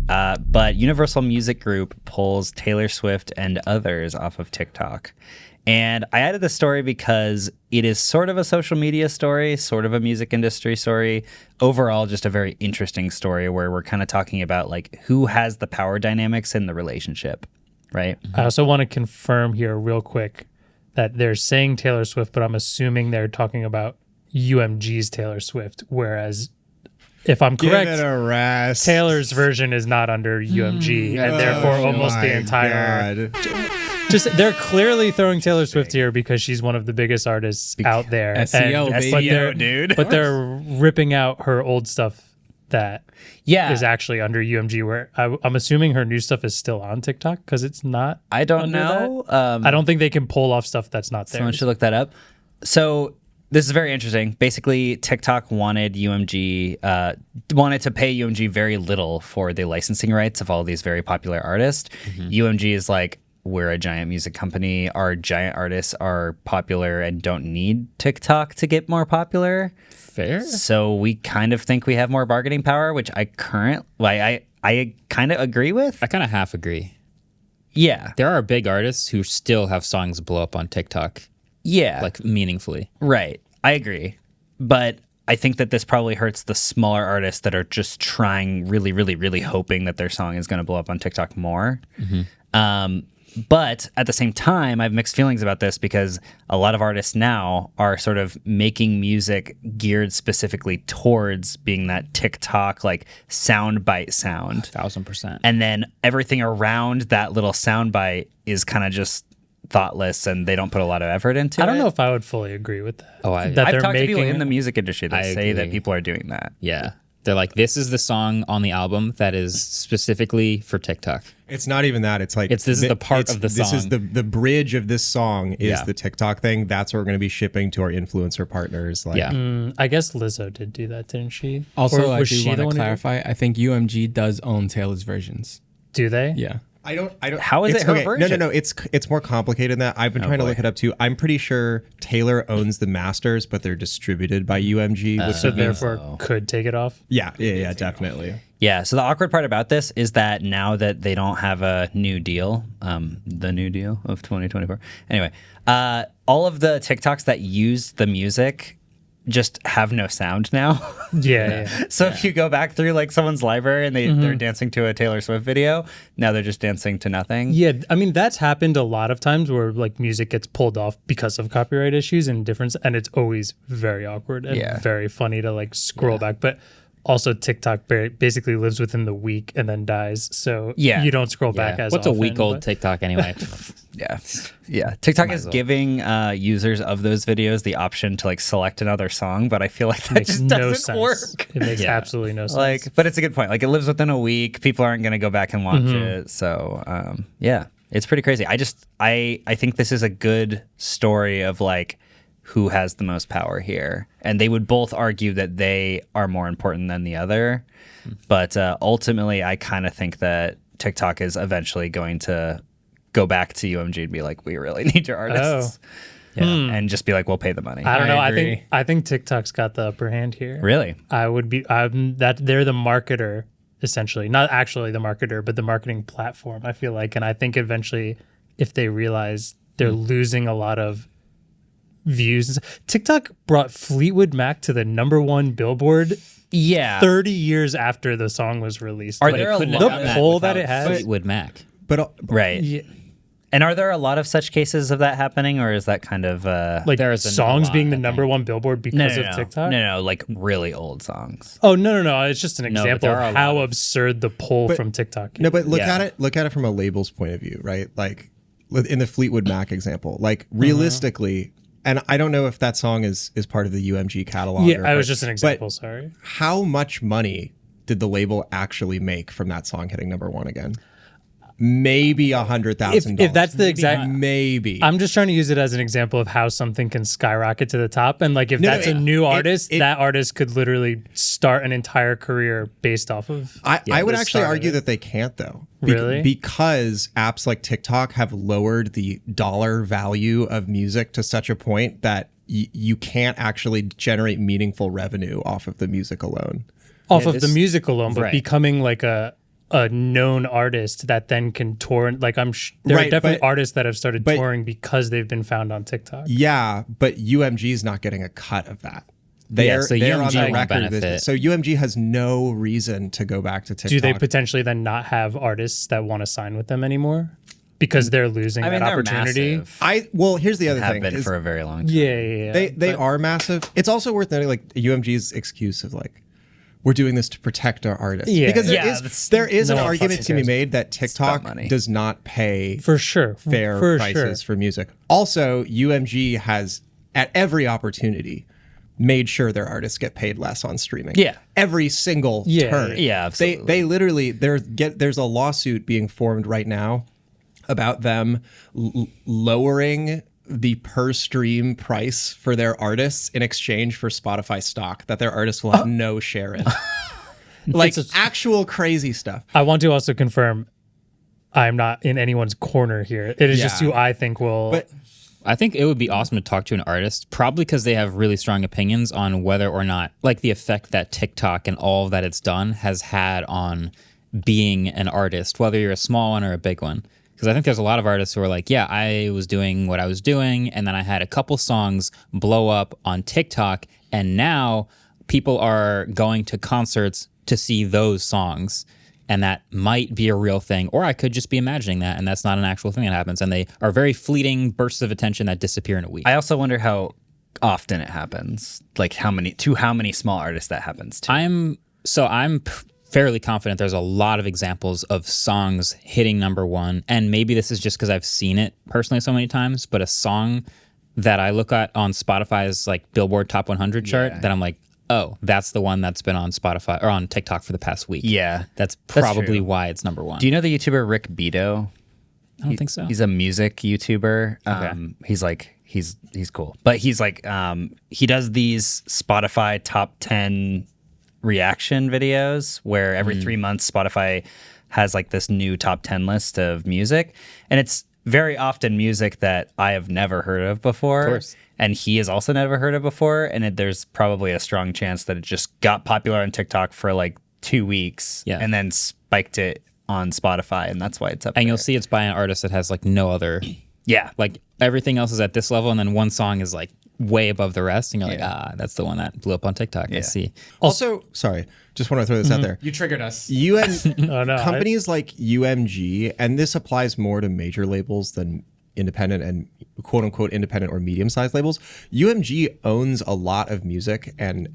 But Universal Music Group pulls Taylor Swift and others off of TikTok. And I added this story because it is sort of a social media story, sort of a music industry story. Overall, just a very interesting story where we're kind of talking about like who has the power dynamics in the relationship, right? I also want to confirm here real quick that they're saying Taylor Swift, but I'm assuming they're talking about UMG's Taylor Swift, whereas if I'm correct, Give it a rest. Taylor's version is not under UMG, and therefore almost the entire... Just they're clearly throwing Taylor Swift here because she's one of the biggest artists out there. SEO, baby. Dude. But they're ripping out her old stuff that is actually under UMG, where I'm assuming her new stuff is still on TikTok because it's not. I don't know. I don't think they can pull off stuff that's not there. Someone should look that up. So this is very interesting. Basically, TikTok wanted UMG, wanted to pay UMG very little for the licensing rights of all these very popular artists. UMG is like, we're a giant music company. Our giant artists are popular and don't need TikTok to get more popular. Fair. So we kind of think we have more bargaining power, which I kind of agree with. I kind of half agree. Yeah. There are big artists who still have songs blow up on TikTok. Yeah. Like meaningfully. Right. I agree. But I think that this probably hurts the smaller artists that are just trying really, really, really hoping that their song is going to blow up on TikTok more. But at the same time, I have mixed feelings about this because a lot of artists now are sort of making music geared specifically towards being that TikTok like soundbite sound. 1000%. And then everything around that little soundbite is kind of just thoughtless and they don't put a lot of effort into it. I don't know if I would fully agree with that. I've talked to people in the music industry that say that agree. people are doing that. Yeah. They're like, this is the song on the album that is specifically for TikTok. It's not even that. It's like this is the part of the song. This is the bridge of this song is Yeah. the TikTok thing. That's what we're going to be shipping to our influencer partners. Like, Yeah. I guess Lizzo did do that, didn't she? Also, Or I was do she want the to one who did? clarify. I think UMG does own Taylor's versions. Do they? Yeah. I don't. How is it's, it her okay, version? No. It's more complicated than that. I've been trying to look it up too. I'm pretty sure Taylor owns the masters, but they're distributed by UMG. Which So would mean- therefore could take it off? yeah, definitely. Yeah, so the awkward part about this is that now that they don't have a new deal, the new deal of 2024. Anyway, all of the TikToks that use the music just have no sound now. Yeah. So if you go back through like someone's library and they're dancing to a Taylor Swift video, now they're just dancing to nothing. Yeah, I mean, that's happened a lot of times where like music gets pulled off because of copyright issues and difference, and it's always very awkward and very funny to like scroll back. But also TikTok basically lives within the week and then dies, so you don't scroll back as What's often. a week-old TikTok anyway? Yeah. TikTok is giving users of those videos the option to like select another song, but I feel like that Makes just no doesn't sense. work. It makes absolutely no sense. Like, but it's a good point. Like, it lives within a week. People aren't going to go back and watch it. So, it's pretty crazy. I think this is a good story of like who has the most power here, and they would both argue that they are more important than the other. But ultimately, I kind of think that TikTok is eventually going to go back to UMG and be like, "We really need your artists." And just be like, "We'll pay the money." I don't know. agree. I think TikTok's got the upper hand here. Really? That they're the marketer, essentially. Not actually the marketer, but the marketing platform, I feel like. And I think eventually, if they realize they're losing a lot of views. TikTok brought Fleetwood Mac to the #1 Billboard 30 years after the song was released. Are Like, there a the lot of pull that it has? Fleetwood Mac. But Right. Yeah, And are there a lot of such cases of that happening, or is that kind of like There's a songs lot, being the I think. #1 Billboard because of TikTok? No, like really old songs. Oh, no. It's just an No, but example there are of a how lot of- absurd the pull from TikTok is. no, but look Yeah. at it. Look at it from a label's point of view, right? Like in the Fleetwood Mac example, like realistically, and I don't know if that song is part of the UMG catalog. Yeah, or, I was but- just an but example, sorry. How much money did the label actually make from that song hitting #1 again? Maybe $100,000. If that's the exact... maybe. I'm just trying to use it as an example of how something can skyrocket to the top. And like, if that's a new artist, that artist could literally start an entire career based off of. I would the actually start of argue it. that they can't though. Really? Because apps like TikTok have lowered the dollar value of music to such a point that you can't actually generate meaningful revenue off of the music alone. Off of the music alone, but Right. becoming like a a known artist that then can tour. Like there are Right, definitely but- artists that have started but- touring because they've been found on TikTok. Yeah, but UMG is not getting a cut of that. They're so on UMG the won't record. benefit. So UMG has no reason to go back to TikTok. Do they potentially then not have artists that want to sign with them anymore because they're losing I mean, that they're opportunity? massive. Well, here's the other Have thing. been is for a very long time. Yeah. they are massive. It's also worth noting, like UMG's excuse of like, we're doing this to protect our artists. Yeah. Because that's- there is no an one argument fucking to be cares. made that TikTok money. does not pay For sure. fair For prices sure. for music. Also, UMG has at every opportunity made sure their artists get paid less on streaming. Yeah. Every single Yeah, turn. yeah, absolutely. They literally there's a lawsuit being formed right now about them lowering the per stream price for their artists in exchange for Spotify stock that their artists will have no share in. Like It's actual crazy stuff. I want to also confirm I'm not in anyone's corner here. It is just Yeah. who I think will. But I think it would be awesome to talk to an artist, probably because they have really strong opinions on whether or not, like the effect that TikTok and all that it's done has had on being an artist, whether you're a small one or a big one. Because I think there's a lot of artists who are like, yeah, I was doing what I was doing, and then I had a couple songs blow up on TikTok, and now people are going to concerts to see those songs. And that might be a real thing, or I could just be imagining that, and that's not an actual thing that happens. And they are very fleeting bursts of attention that disappear in a week. I also wonder how often it happens. Like how many small artists that happens to. I'm fairly confident there's a lot of examples of songs hitting number one, and maybe this is just because I've seen it personally so many times, but a song that I look at on Spotify's like Billboard Top 100 chart that I'm like, oh, that's the one that's been on Spotify or on TikTok for the past week. Yeah, That's That's probably true. why it's number one. Do you know the YouTuber Rick Beto? I don't think so. He's a music YouTuber. He's like he's cool, but he's like he does these Spotify top 10 reaction videos where every 3 months Spotify has like this new top 10 list of music, and it's very often music that I have never heard of before. Of course. And he has also never heard of before, and there's probably a strong chance that it just got popular on TikTok for like 2 weeks, Yeah. and then spiked it on Spotify, and that's why it's up. And there. you'll see it's by an artist that has like no other, yeah, like everything else is at this level, and then one song is like way above the rest, and you're like, that's the one that blew up on TikTok. I see. also, sorry, just want to throw this out there. You triggered us. Oh, no, Companies like UMG, and this applies more to major labels than independent and quote unquote independent or medium sized labels. UMG owns a lot of music and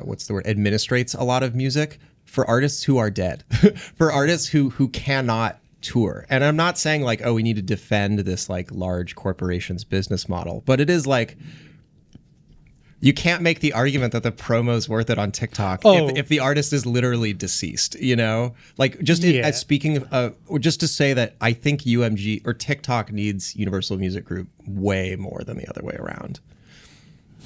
what's the word? Administrates a lot of music for artists who are dead, for artists who cannot tour. And I'm not saying like, oh, we need to defend this like large corporation's business model, but it is like, you can't make the argument that the promo's worth it on TikTok if the artist is literally deceased, you know? Like, just as speaking of, or just to say that I think UMG or TikTok needs Universal Music Group way more than the other way around.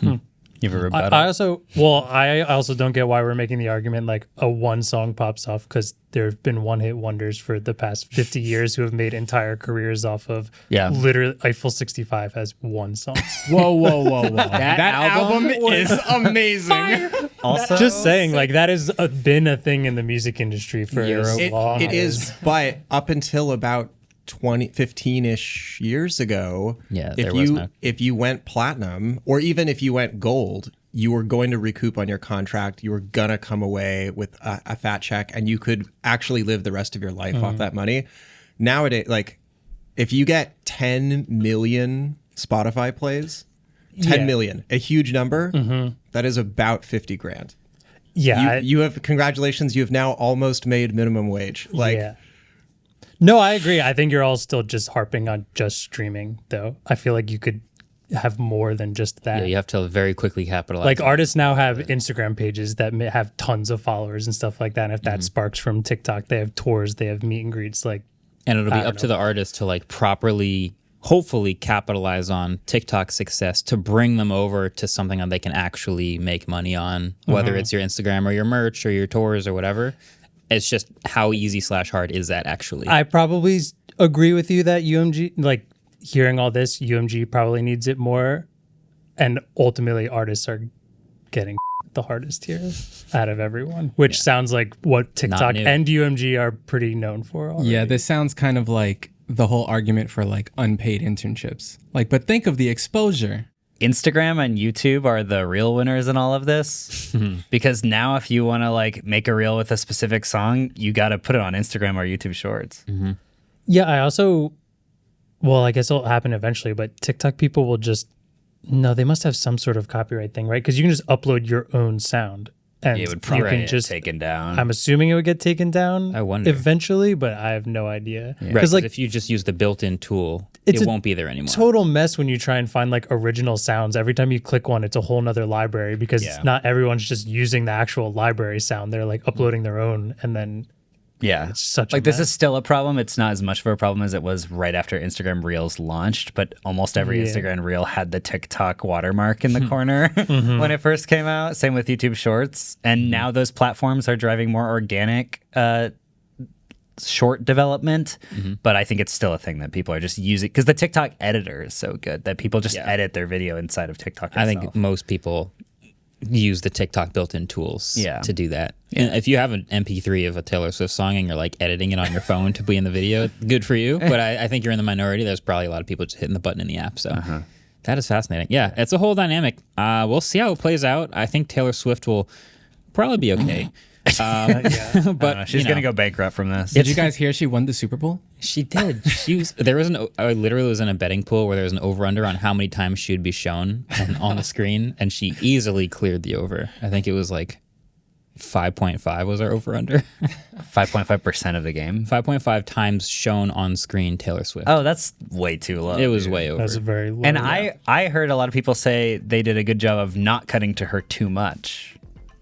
you have a rebuttal. I also don't get why we're making the argument like a one song pops off, because there have been one hit wonders for the past 50 years who have made entire careers off of literally Eiffel 65 has one song. Whoa. That album is amazing. also, Just saying, like that has been a thing in the music industry for a long It is, but up until about 15-ish years ago, if you went platinum or even if you went gold, you were going to recoup on your contract. You were gonna come away with a fat check, and you could actually live the rest of your life off that money. Nowadays, like if you get 10 million Spotify plays, 10 million, a huge number, that is about 50 grand. Yeah. You have, congratulations, you have now almost made minimum wage. Like, yeah. No, I agree. I think you're all still just harping on just streaming, though. I feel like you could have more than just that. Yeah, you have to very quickly capitalize. Like on artists now have Instagram pages that have tons of followers and stuff like that. And if that sparks from TikTok, they have tours, they have meet and greets. Like, and it'll be up to the artist to like properly, hopefully capitalize on TikTok's success to bring them over to something that they can actually make money on, whether it's your Instagram or your merch or your tours or whatever. It's just how easy / hard is that actually? I probably agree with you that UMG, like hearing all this, UMG probably needs it more. And ultimately artists are getting the hardest here out of everyone, which sounds like what TikTok new. and UMG are pretty known for already. Yeah, this sounds kind of like the whole argument for like unpaid internships. Like, but think of the exposure. Instagram and YouTube are the real winners in all of this because now if you want to like make a reel with a specific song, you got to put it on Instagram or YouTube Shorts. Yeah, I also, well, I guess it'll happen eventually, but TikTok people will just, no, they must have some sort of copyright thing, right? Because you can just upload your own sound. And It would you probably can get just, taken down. I'm assuming it would get taken down I wonder. eventually, but I have no idea. Right, Because like if you just use the built-in tool, It's it a won't be there anymore. total mess when you try and find like original sounds. Every time you click one, it's a whole nother library because Yeah. not everyone's just using the actual library sound. They're like uploading their own, and then Yeah. it's such Like a this mess. is still a problem. It's not as much of a problem as it was right after Instagram Reels launched, but almost every Yeah. Instagram Reel had the TikTok watermark in the corner when it first came out. Same with YouTube Shorts. And now those platforms are driving more organic short development, but I think it's still a thing that people are just using because the TikTok editor is so good that people just edit their video inside of TikTok I itself. think most people use the TikTok built-in tools Yeah. to do that. And if you have an MP3 of a Taylor Swift song and you're like editing it on your phone to be in the video, good for you. But I think you're in the minority. There's probably a lot of people just hitting the button in the app. So that is fascinating. Yeah, it's a whole dynamic. We'll see how it plays out. I think Taylor Swift will probably be okay. But she's you going to know, go bankrupt from this. Did you guys hear she won the Super Bowl? She did. I literally was in a betting pool where there was an over-under on how many times she would be shown on the screen, and she easily cleared the over. I think it was like 5.5 was our over-under. 5.5% of the game. 5.5 times shown on screen Taylor Swift. Oh, that's way too low. It was dude. way over. That's a very low. And I heard a lot of people say they did a good job of not cutting to her too much.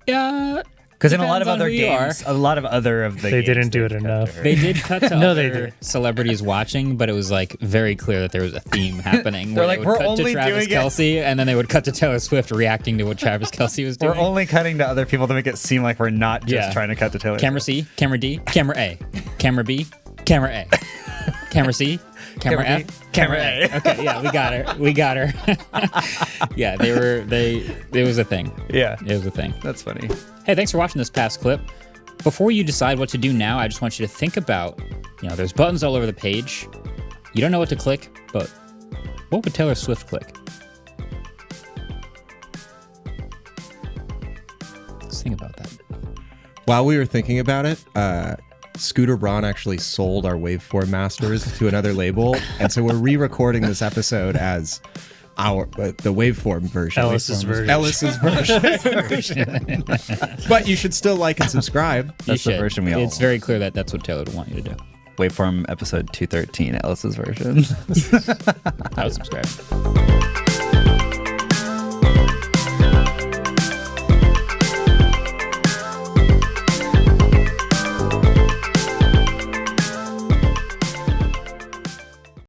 Yeah. Because in a lot of Depends on other who you are. games, a lot of other of the They games, didn't do it cut to enough. her. They did cut to No, they other did. celebrities watching, but it was like very clear that there was a theme happening. They're where like, they would "We're cut only to Travis doing it." Kelsey, and then they would cut to Taylor Swift reacting to what Travis Kelsey was doing. We're only cutting to other people to make it seem like we're not just Yeah. trying to cut to Taylor. Camera Swift. C, camera D, camera A, camera B, camera A, camera C, camera Camera D, F, camera camera A. Okay, yeah, we got her. Yeah, it was a thing. Yeah, It was a thing. that's funny. Hey, thanks for watching this past clip. Before you decide what to do now, I just want you to think about, there's buttons all over the page. You don't know what to click, but what would Taylor Swift click? Let's think about that. While we were thinking about it, Scooter Braun actually sold our Waveform masters to another label, and so we're re-recording this episode as the Waveform version. Ellis's version. Ellis's version. But you should still like and subscribe. That's the You should. version we all It's very clear that that's what Taylor would want you to do. Waveform episode 213, Ellis's version. I would subscribe.